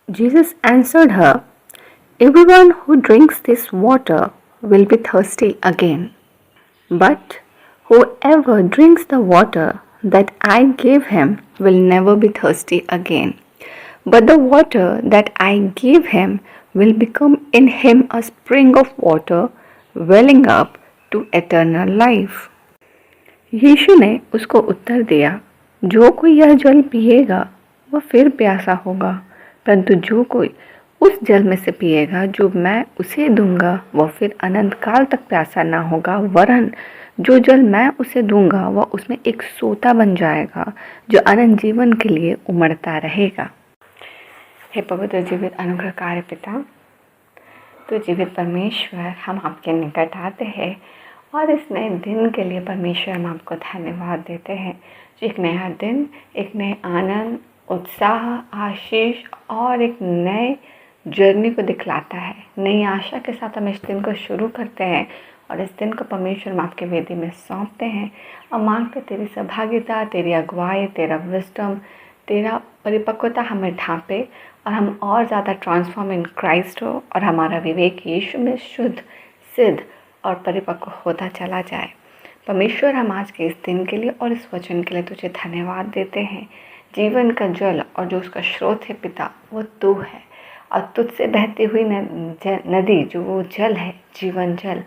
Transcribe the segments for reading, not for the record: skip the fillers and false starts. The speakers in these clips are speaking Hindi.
Jesus answered her, "Everyone who drinks this water will be thirsty again. But whoever drinks the water that I give him will never be thirsty again. But the water that I give him will become in him a spring of water welling up to eternal life." यीशु ने उसको उत्तर दिया, "जो कोई यह जल पिएगा वह फिर प्यासा होगा, परंतु जो कोई उस जल में से पिएगा जो मैं उसे दूंगा वह फिर अनंत काल तक प्यासा ना होगा, वरन जो जल मैं उसे दूंगा वह उसमें एक सोता बन जाएगा जो अनंत जीवन के लिए उमड़ता रहेगा।" हे पवित्र जीवित अनुग्रहकारी पिता, तो जीवित परमेश्वर, हम आपके निकट आते हैं और इस नए दिन के लिए परमेश्वर हम आपको धन्यवाद देते हैं, जो एक नया दिन, एक नए आनंद, उत्साह, आशीष और एक नए जर्नी को दिखलाता है। नई आशा के साथ हम इस दिन को शुरू करते हैं और इस दिन को परमेश्वर हम आपके वेदी में सौंपते हैं और मांगते तेरी सहभागिता, तेरी अगुवाई, तेरा विजडम, तेरा परिपक्वता हमें ढांपे और हम और ज़्यादा ट्रांसफॉर्म इन क्राइस्ट हो और हमारा विवेक यीशु में शुद्ध, सिद्ध और परिपक्व होता चला जाए। परमेश्वर, हम आज के इस दिन के लिए और इस वचन के लिए तुझे धन्यवाद देते हैं। जीवन का जल और जो उसका स्रोत है पिता, वो तू है और तुझसे बहती हुई नदी जो वो जल है, जीवन जल,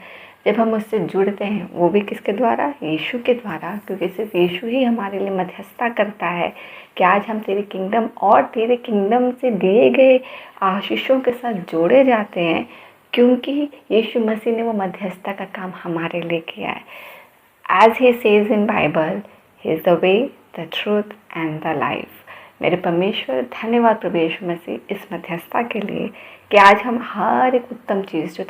जब हम उससे जुड़ते हैं वो भी किसके द्वारा? यीशु के द्वारा, क्योंकि सिर्फ यीशु ही हमारे लिए मध्यस्थता करता है कि आज हम तेरे किंगडम और तेरे किंगडम से दिए गए आशीषों के साथ जोड़े जाते हैं, क्योंकि यीशु मसीह ने वो मध्यस्थता का काम हमारे लिए किया है। As he says in Bible, he is the way, the truth and the life। मेरे परमेश्वर, धन्यवाद प्रभु यीशु मसीह इस मध्यस्थता के लिए कि आज हम हर एक उत्तम चीज़ जो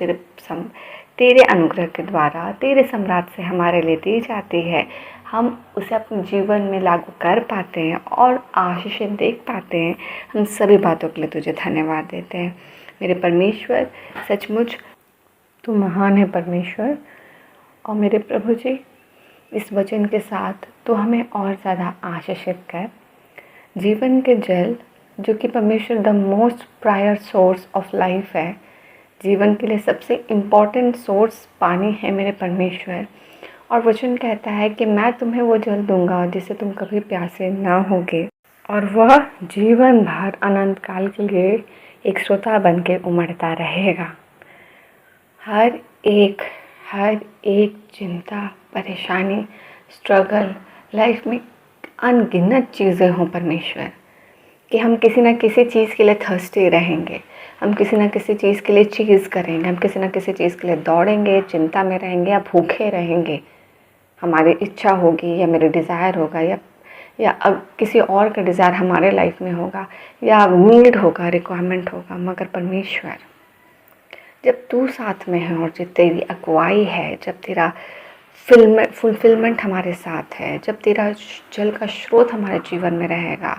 तेरे अनुग्रह के द्वारा, तेरे सम्राट से हमारे लिए दी जाती है, हम उसे अपने जीवन में लागू कर पाते हैं और आशीषें देख पाते हैं। हम सभी बातों के लिए तुझे धन्यवाद देते हैं। मेरे परमेश्वर, सचमुच तू महान है परमेश्वर। और मेरे प्रभु जी, इस वचन के साथ तो हमें और ज़्यादा आशीषित कर। जीवन के जल जो कि परमेश्वर the most prior source of life है, जीवन के लिए सबसे इम्पॉर्टेंट सोर्स पानी है मेरे परमेश्वर। और वचन कहता है कि मैं तुम्हें वो जल दूंगा जिससे तुम कभी प्यासे ना होगे और वह जीवन भर अनंत काल के लिए एक श्रोता बन के उमड़ता रहेगा। हर एक चिंता, परेशानी, स्ट्रगल लाइफ में अनगिनत चीज़ें हों परमेश्वर, कि हम किसी न किसी चीज़ के लिए थर्स्टी रहेंगे, हम किसी न किसी चीज़ के लिए चीज़ करेंगे, हम किसी न किसी चीज़ के लिए दौड़ेंगे, चिंता में रहेंगे या भूखे रहेंगे। हमारी इच्छा होगी या मेरे डिज़ायर होगा या अब किसी और का डिज़ायर हमारे लाइफ में होगा या नीड होगा, रिक्वायरमेंट होगा। मगर परमेश्वर, जब तू साथ में है और जब तेरी अगुवाई है, जब तेरा फुलफिलमेंट हमारे साथ है, जब तेरा जल का स्रोत हमारे जीवन में रहेगा,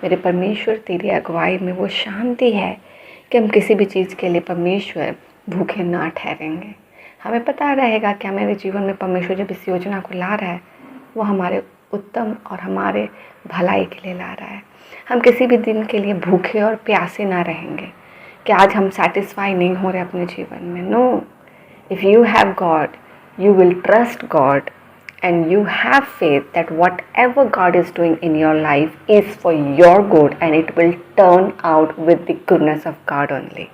मेरे परमेश्वर, तेरी अगुवाई में वो शांति है कि हम किसी भी चीज़ के लिए परमेश्वर भूखे ना ठहरेंगे। हमें पता रहेगा कि हमारे जीवन में परमेश्वर जब इस योजना को ला रहा है वो हमारे उत्तम और हमारे भलाई के लिए ला रहा है। हम किसी भी दिन के लिए भूखे और प्यासे ना रहेंगे कि आज हम सेटिस्फाई नहीं हो रहे अपने जीवन में। No, if you have God, you will trust God and you have faith that whatever God is doing in your life is for your good and it will turn out with the goodness of God only.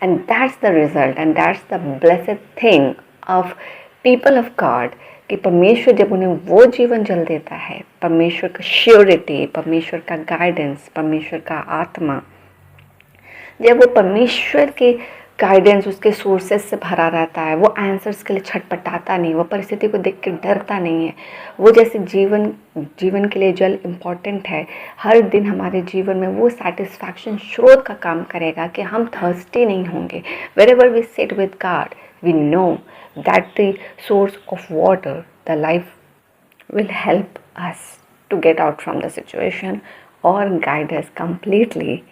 And that's the result and that's the blessed thing of people of God, कि परमेश्वर जब उन्हें वो जीवन जल देता है, परमेश्वर का श्योरिटी, परमेश्वर का गाइडेंस, परमेश्वर का आत्मा, जब वो परमेश्वर के गाइडेंस उसके सोर्सेस से भरा रहता है, वो आंसर्स के लिए छटपटाता नहीं, वो परिस्थिति को देख के डरता नहीं है। वो जैसे जीवन के लिए जल इम्पॉर्टेंट है, हर दिन हमारे जीवन में वो सेटिस्फैक्शन स्रोत का काम करेगा कि हम थर्स्टी नहीं होंगे। Wherever we sit with God, we know that the source of water, the life will help us to get out from the situation or guide us completely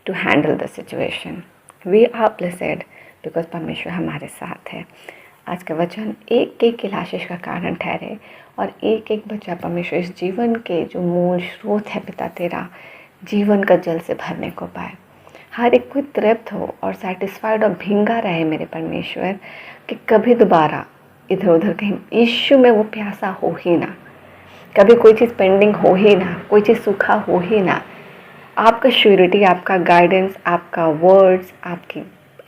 to handle the situation. We are blessed because परमेश्वर हमारे साथ है। आज का वचन एक एक की आशीष का कारण ठहरे और एक एक बच्चा परमेश्वर इस जीवन के जो मूल स्रोत है पिता तेरा, जीवन का जल से भरने को पाए। हर एक कोई तृप्त हो और सेटिस्फाइड और भींगा रहे मेरे परमेश्वर, कि कभी दोबारा इधर उधर कहीं यीशु में वो प्यासा हो ही ना, कभी कोई चीज़ पेंडिंग हो ही ना, कोई चीज़ सूखा हो ही ना। आपका श्योरिटी, आपका गाइडेंस, आपका वर्ड्स,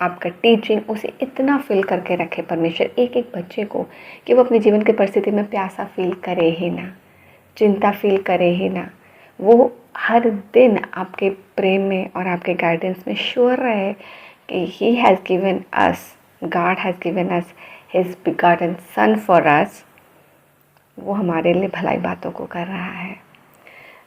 आपका टीचिंग उसे इतना फिल करके रखे परमेश्वर एक एक बच्चे को, कि वो अपने जीवन की परिस्थिति में प्यासा फील करे ही ना, चिंता फील करे ही ना। वो हर दिन आपके प्रेम में और आपके गाइडेंस में श्योर रहे कि he has given us, God has given us his begotten son for us. वो हमारे लिए भलाई बातों को कर रहा है।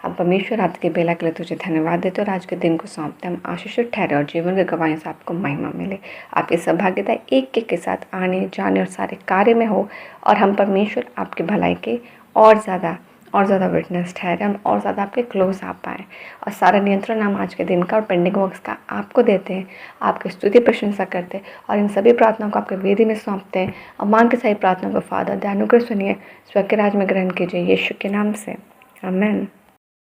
हम परमेश्वर आज के बेला के लिए तुझे धन्यवाद देते और आज के दिन को सौंपते हम आशीषित ठहरे और जीवन के गवाही से आपको महिमा मिले। आपकी सौभाग्यता एक एक के साथ आने जाने और सारे कार्य में हो, और हम परमेश्वर आपकी भलाई के और ज़्यादा विटनेस ठहरे, हम और ज़्यादा आपके क्लोज आ पाएँ, और सारा नियंत्रण हम आज के दिन का और पेंडिंग वर्क्स का आपको देते हैं, आपकी स्तुति प्रशंसा करते हैं, और इन सभी प्रार्थनाओं को आपके वेदी में सौंपते हैं। और मांग के सही प्रार्थना को फादर दयानुग्रह सुनिए, स्वर्ग के राज में ग्रहण कीजिए, यीशु के नाम से, आमीन।